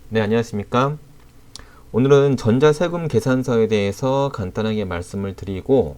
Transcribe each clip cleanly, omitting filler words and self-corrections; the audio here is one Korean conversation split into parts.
네, 안녕하십니까? 오늘은 전자세금 계산서에 대해서 간단하게 말씀을 드리고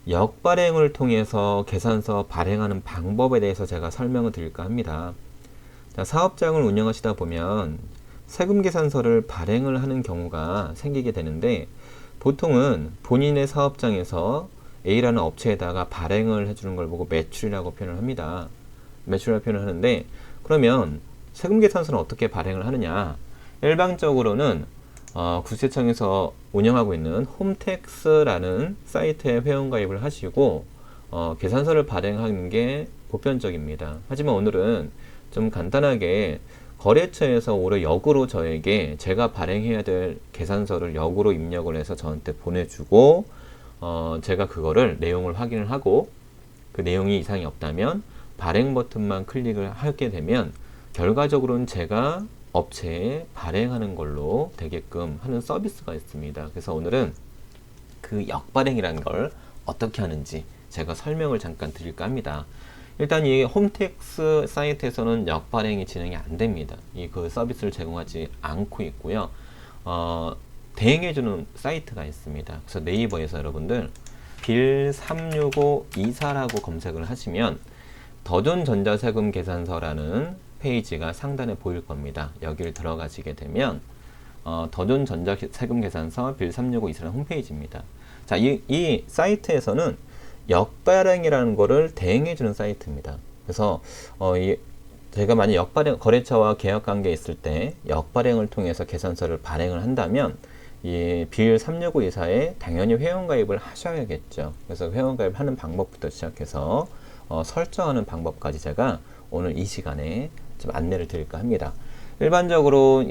역발행을 통해서 계산서 발행하는 방법에 대해서 제가 설명을 드릴까 합니다. 자, 사업장을 운영하시다 보면 세금 계산서를 발행을 하는 경우가 생기게 되는데 보통은 본인의 사업장에서 A라는 업체에다가 발행을 해주는 걸 보고 매출이라고 표현을 합니다. 매출이라고 표현을 하는데 그러면 세금 계산서는 어떻게 발행을 하느냐? 일반적으로는 국세청에서 운영하고 있는 홈택스라는 사이트에 회원가입을 하시고 계산서를 발행하는 게 보편적입니다. 하지만 오늘은 좀 간단하게 거래처에서 오히려 역으로 저에게 제가 발행해야 될 계산서를 역으로 입력을 해서 저한테 보내주고 제가 그거를 내용을 확인을 하고 그 내용이 이상이 없다면 발행 버튼만 클릭을 하게 되면 결과적으로는 제가 업체에 발행하는 걸로 되게끔 하는 서비스가 있습니다. 그래서 오늘은 그 역발행이라는 걸 어떻게 하는지 제가 설명을 잠깐 드릴까 합니다. 일단 이 홈택스 사이트에서는 역발행이 진행이 안 됩니다. 이 그 서비스를 제공하지 않고 있고요. 대행해주는 사이트가 있습니다. 그래서 네이버에서 여러분들 빌 36524라고 검색을 하시면 더존 전자세금 계산서라는 페이지가 상단에 보일 겁니다. 여기를 들어가시게 되면 더존 전자세금 계산서 빌 3652라는 홈페이지입니다. 자, 이 사이트에서는 역발행이라는 거를 대행해주는 사이트입니다. 그래서 제가 만약 역발행 거래처와 계약 관계에 있을 때 역발행을 통해서 계산서를 발행을 한다면 이 빌 36524에 당연히 회원가입을 하셔야겠죠. 그래서 회원가입 하는 방법부터 시작해서 설정하는 방법까지 제가 오늘 이 시간에 좀 안내를 드릴까 합니다. 일반적으로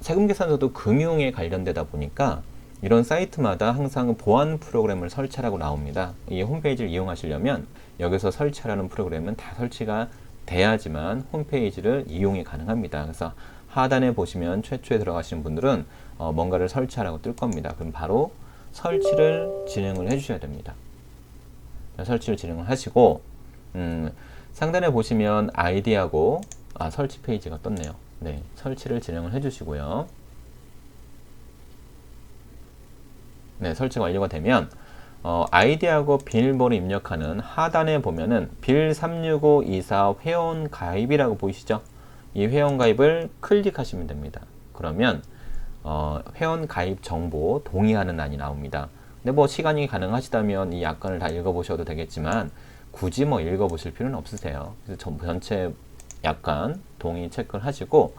세금계산서도 금융에 관련되다 보니까 이런 사이트마다 항상 보안 프로그램을 설치하라고 나옵니다. 이 홈페이지를 이용하시려면 여기서 설치하라는 프로그램은 다 설치가 돼야지만 홈페이지를 이용이 가능합니다. 그래서 하단에 보시면 최초에 들어가시는 분들은 뭔가를 설치하라고 뜰 겁니다. 그럼 바로 설치를 진행을 해주셔야 됩니다. 설치를 진행을 하시고 상단에 보시면 아이디하고 설치 페이지가 떴네요. 네, 설치를 진행을 해주시고요. 네, 설치가 완료가 되면 아이디하고 비밀번호 입력하는 하단에 보면은 빌 36524 회원 가입이라고 보이시죠? 이 회원 가입을 클릭하시면 됩니다. 그러면 회원 가입 정보 동의하는 란이 나옵니다. 근데 뭐 시간이 가능하시다면 이 약관을 다 읽어보셔도 되겠지만 굳이 뭐 읽어보실 필요는 없으세요. 그래서 전체 약관 동의 체크를 하시고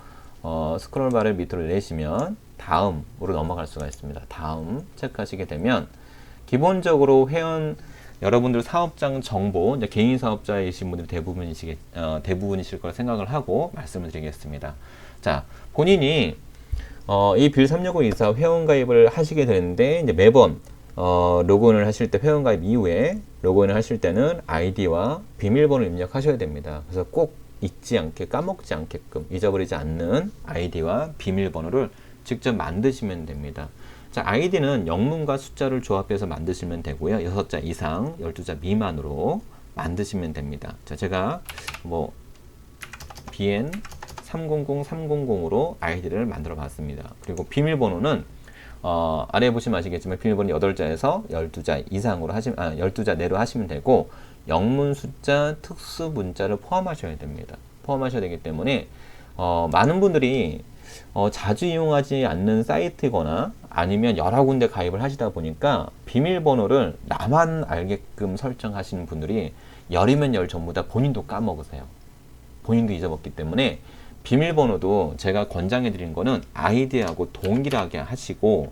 스크롤바를 밑으로 내시면 다음으로 넘어갈 수가 있습니다. 다음 체크하시게 되면 기본적으로 회원 여러분들 사업장 정보 이제 개인 사업자이신 분들이 대부분이실 거라 생각을 하고 말씀을 드리겠습니다. 자, 본인이 이 빌 36524 회원가입을 하시게 되는데 이제 매번 로그인을 하실 때 회원가입 이후에 로그인을 하실 때는 아이디와 비밀번호 입력하셔야 됩니다. 그래서 꼭 잊지 않게 까먹지 않게끔 잊어버리지 않는 아이디와 비밀번호를 직접 만드시면 됩니다. 자, 아이디는 영문과 숫자를 조합해서 만드시면 되고요. 6자 이상 12자 미만으로 만드시면 됩니다. 자, 제가 뭐 BN 300300으로 아이디를 만들어 봤습니다. 그리고 비밀번호는 아래에 보시면 아시겠지만 비밀번호 8자에서 12자 이상으로 12자 내로 하시면 되고 영문 숫자 특수 문자를 포함하셔야 됩니다. 포함하셔야 되기 때문에 많은 분들이 자주 이용하지 않는 사이트거나 아니면 여러 군데 가입을 하시다 보니까 비밀번호를 나만 알게끔 설정하시는 분들이 열이면 열 전부 다 본인도 까먹으세요. 본인도 잊어먹기 때문에 비밀번호도 제가 권장해 드린 거는 아이디하고 동일하게 하시고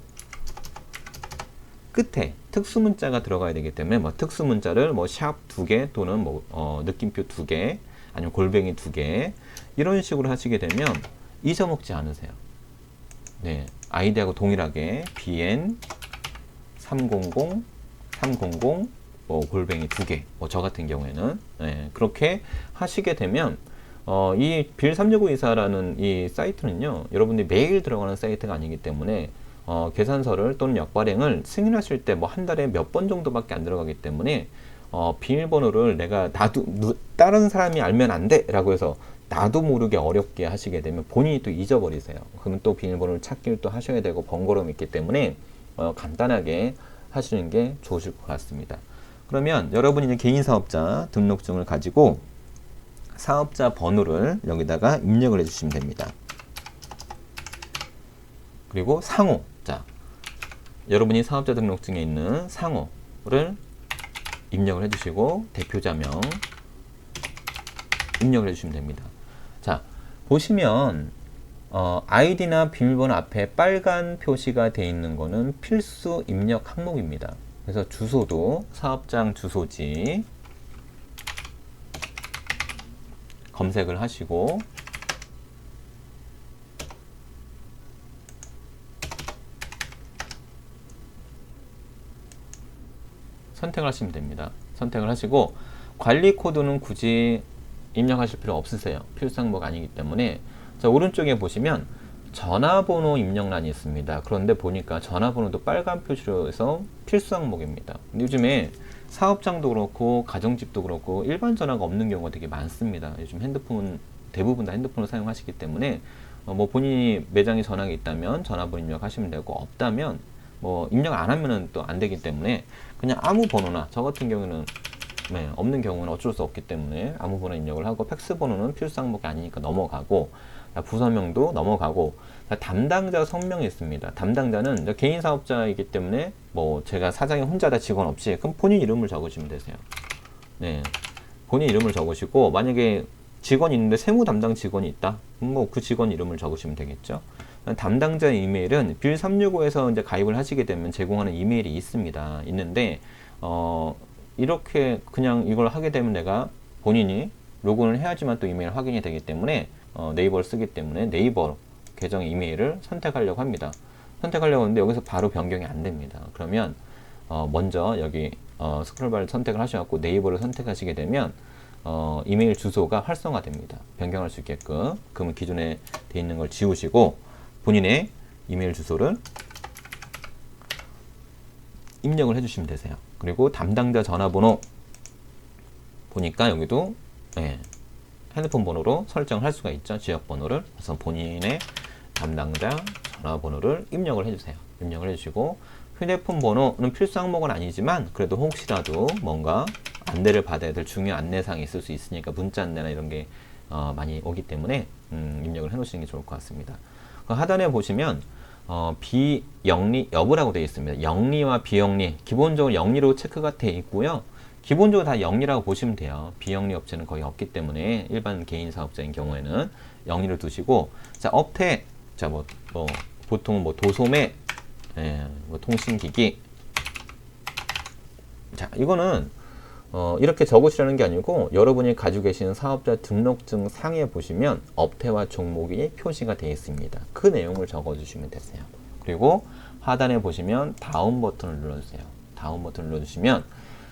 끝에 특수문자가 들어가야 되기 때문에 뭐 특수문자를 뭐 샵 2개 또는 뭐 느낌표 2개 아니면 골뱅이 2개 이런 식으로 하시게 되면 잊어먹지 않으세요. 네, 아이디하고 동일하게 BN 300 뭐 골뱅이 2개 뭐 저 같은 경우에는 네, 그렇게 하시게 되면 이 빌 36524라는 이 사이트는요 여러분들이 매일 들어가는 사이트가 아니기 때문에 계산서를 또는 역발행을 승인하실 때 뭐 한 달에 몇 번 정도밖에 안 들어가기 때문에 비밀번호를 내가 다른 사람이 알면 안 돼 라고 해서 나도 모르게 어렵게 하시게 되면 본인이 또 잊어버리세요. 그러면 또 비밀번호를 찾기를 또 하셔야 되고 번거로움이 있기 때문에 간단하게 하시는 게 좋으실 것 같습니다. 그러면 여러분이 이제 개인 사업자 등록증을 가지고 사업자 번호를 여기다가 입력을 해주시면 됩니다. 그리고 상호, 자, 여러분이 사업자 등록증에 있는 상호를 입력을 해주시고 대표자명 입력을 해주시면 됩니다. 자, 보시면 아이디나 비밀번호 앞에 빨간 표시가 되어 있는 거는 필수 입력 항목입니다. 그래서 주소도 사업장 주소지 검색을 하시고 선택을 하시면 됩니다. 선택을 하시고 관리 코드는 굳이 입력하실 필요 없으세요. 필수 항목 아니기 때문에. 자, 오른쪽에 보시면 전화번호 입력란이 있습니다. 그런데 보니까 전화번호도 빨간 표시로 해서 필수 항목입니다. 근데 요즘에 사업장도 그렇고 가정집도 그렇고 일반 전화가 없는 경우가 되게 많습니다. 요즘 핸드폰 대부분 다 핸드폰을 사용하시기 때문에 뭐 본인이 매장에 전화가 있다면 전화번호 입력하시면 되고 없다면 뭐 입력 안 하면은 또 안 되기 때문에 그냥 아무 번호나 저 같은 경우는 없는 경우는 어쩔 수 없기 때문에 아무 번호 입력을 하고 팩스 번호는 필수 항목이 아니니까 넘어가고 부서명도 넘어가고 담당자 성명이 있습니다. 담당자는 개인 사업자이기 때문에 뭐 제가 사장이 혼자다 직원 없이 그럼 본인 이름을 적으시면 되세요. 네, 본인 이름을 적으시고 만약에 직원이 있는데 세무 담당 직원이 있다. 뭐 그 직원 이름을 적으시면 되겠죠. 담당자 이메일은 빌 365에서 이제 가입을 하시게 되면 제공하는 이메일이 있습니다. 있는데 이렇게 그냥 이걸 하게 되면 내가 본인이 로그인을 해야지만 또 이메일 확인이 되기 때문에 네이버를 쓰기 때문에 네이버 계정 이메일을 선택하려고 합니다. 선택하려고 하는데 여기서 바로 변경이 안 됩니다. 그러면 먼저 여기 스크롤바를 선택을 하셔갖고 네이버를 선택하시게 되면 이메일 주소가 활성화됩니다. 변경할 수 있게끔. 그러면 기존에 돼 있는 걸 지우시고 본인의 이메일 주소를 입력을 해주시면 되세요. 그리고 담당자 전화번호 보니까 여기도 핸드폰 번호로 설정을 할 수가 있죠. 지역번호를. 그래서 본인의 담당자 전화번호를 입력을 해주세요. 입력을 해주시고 휴대폰 번호는 필수 항목은 아니지만 그래도 혹시라도 뭔가 안내를 받아야 될 중요한 안내사항이 있을 수 있으니까 문자 안내나 이런 게 많이 오기 때문에 입력을 해 놓으시는 게 좋을 것 같습니다. 그 하단에 보시면 비영리 여부라고 되어 있습니다. 영리와 비영리 기본적으로 영리로 체크가 되어 있고요. 기본적으로 다 영리라고 보시면 돼요. 비영리 업체는 거의 없기 때문에 일반 개인 사업자인 경우에는 영리를 두시고 자 업태 자 보통 뭐 도소매 뭐 통신기기 자 이거는 이렇게 적으시라는 게 아니고 여러분이 가지고 계시는 사업자 등록증 상에 보시면 업태와 종목이 표시가 되어 있습니다. 그 내용을 적어주시면 되세요. 그리고 하단에 보시면 다운 버튼을 눌러주세요. 다운 버튼을 눌러주시면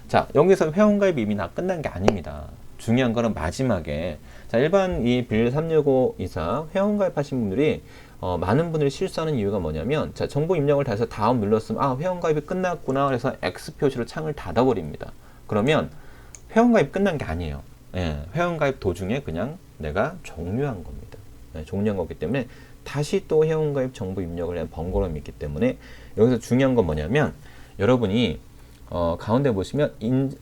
자 여기서 회원가입이 이미 다 끝난 게 아닙니다. 중요한 거는 마지막에 자 일반 이 빌 365 이사 회원가입하신 분들이 많은 분들이 실수하는 이유가 뭐냐면 자 정보 입력을 다 해서 다운 눌렀으면 아 회원가입이 끝났구나 그래서 X 표시로 창을 닫아버립니다. 그러면 회원가입 끝난 게 아니에요. 회원가입 도중에 그냥 내가 종료한 겁니다. 종료한 거기 때문에 다시 또 회원가입 정보 입력을 하는 번거로움이 있기 때문에 여기서 중요한 건 뭐냐면 여러분이 가운데 보시면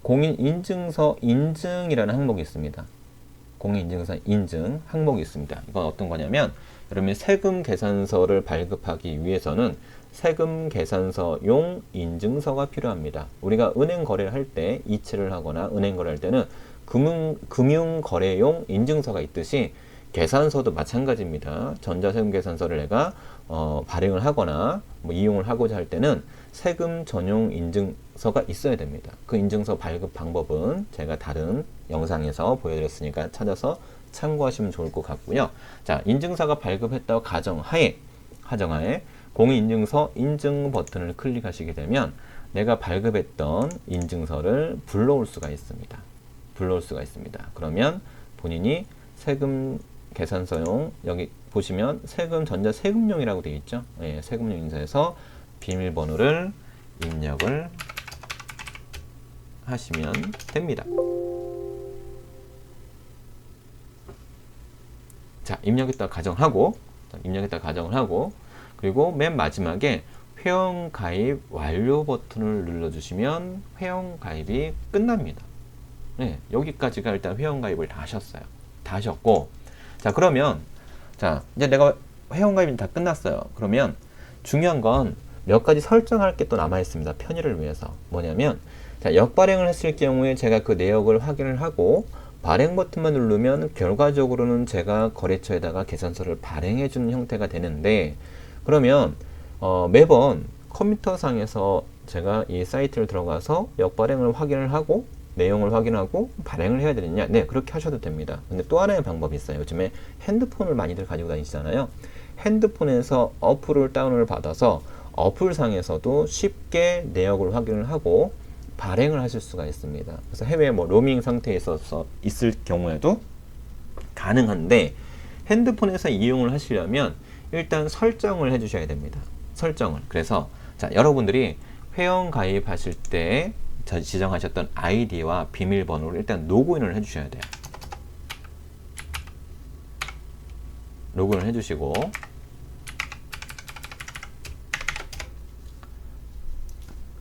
공인인증서 인증이라는 항목이 있습니다. 공인인증서 인증 항목이 있습니다. 이건 어떤 거냐면 여러분이 세금 계산서를 발급하기 위해서는 세금 계산서용 인증서가 필요합니다. 우리가 은행 거래를 할 때 이체를 하거나 은행 거래할 때는 금융 거래용 인증서가 있듯이 계산서도 마찬가지입니다. 전자세금 계산서를 내가 발행을 하거나 뭐 이용을 하고자 할 때는 세금 전용 인증서가 있어야 됩니다. 그 인증서 발급 방법은 제가 다른 영상에서 보여드렸으니까 찾아서 참고하시면 좋을 것 같고요. 자, 인증서가 발급했다고 가정하에 공인인증서 인증 버튼을 클릭하시게 되면 내가 발급했던 인증서를 불러올 수가 있습니다. 그러면 본인이 세금 계산서용 여기 보시면 세금 전자세금용이라고 되어 있죠. 세금용 인증서에서 비밀번호를 입력을 하시면 됩니다. 자, 입력했다 가정을 하고, 그리고 맨 마지막에 회원 가입 완료 버튼을 눌러주시면 회원 가입이 끝납니다. 네, 여기까지가 일단 회원 가입을 다 하셨어요. 다 하셨고, 자, 그러면, 자, 이제 내가 회원 가입이 다 끝났어요. 그러면 중요한 건 몇 가지 설정할 게 또 남아 있습니다. 편의를 위해서. 뭐냐면, 자, 역발행을 했을 경우에 제가 그 내역을 확인을 하고, 발행 버튼만 누르면 결과적으로는 제가 거래처에다가 계산서를 발행해 주는 형태가 되는데, 그러면 매번 컴퓨터 상에서 제가 이 사이트를 들어가서 역발행을 확인을 하고 내용을 확인하고 발행을 해야 되느냐? 네, 그렇게 하셔도 됩니다. 근데 또 하나의 방법이 있어요. 요즘에 핸드폰을 많이들 가지고 다니시잖아요. 핸드폰에서 어플을 다운을 받아서 어플 상에서도 쉽게 내역을 확인을 하고 발행을 하실 수가 있습니다. 그래서 해외 로밍 상태에 있어서 있을 경우에도 가능한데, 핸드폰에서 이용을 하시려면 일단 설정을 해 주셔야 됩니다. 설정을. 그래서 자, 여러분들이 회원 가입하실 때 지정하셨던 아이디와 비밀번호를 일단 로그인을 해 주셔야 돼요. 로그인을 해 주시고,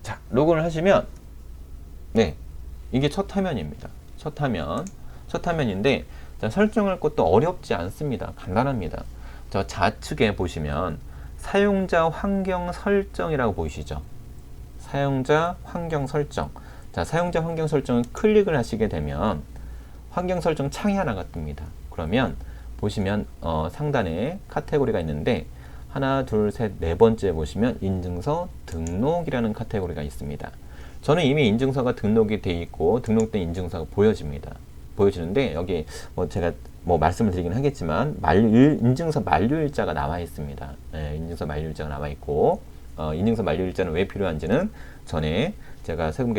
자, 로그인을 하시면, 네, 이게 첫 화면입니다. 첫 화면인데, 자, 설정할 것도 어렵지 않습니다. 간단합니다. 저 좌측에 보시면 사용자 환경 설정이라고 보이시죠? 사용자 환경 설정. 자, 사용자 환경 설정을 클릭을 하시게 되면 환경 설정 창이 하나가 뜹니다. 그러면 보시면 상단에 카테고리가 있는데, 하나, 둘, 셋, 네 번째 보시면 인증서 등록이라는 카테고리가 있습니다. 저는 이미 인증서가 등록이 돼 있고 등록된 인증서가 보여지는데, 여기 제가 말씀을 드리긴 하겠지만 인증서 만료일자가 나와 있습니다. 네, 인증서 만료일자가 나와 있고, 인증서 만료일자는 왜 필요한지는 전에 제가 세금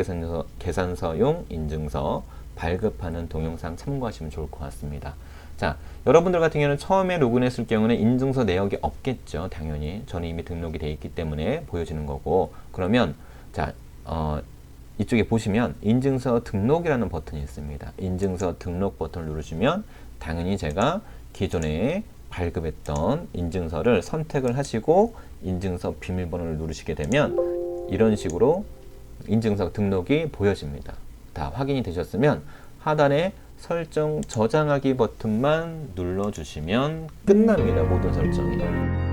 계산서용 인증서 발급하는 동영상 참고하시면 좋을 것 같습니다. 자, 여러분들 같은 경우는 처음에 로그인했을 경우는 인증서 내역이 없겠죠. 당연히 저는 이미 등록이 되어 있기 때문에 보여지는 거고, 그러면 자, 이쪽에 보시면 인증서 등록이라는 버튼이 있습니다. 인증서 등록 버튼을 누르시면 당연히 제가 기존에 발급했던 인증서를 선택을 하시고 인증서 비밀번호를 누르시게 되면 이런 식으로 인증서 등록이 보여집니다. 다 확인이 되셨으면 하단에 설정 저장하기 버튼만 눌러주시면 끝납니다. 모든 설정이.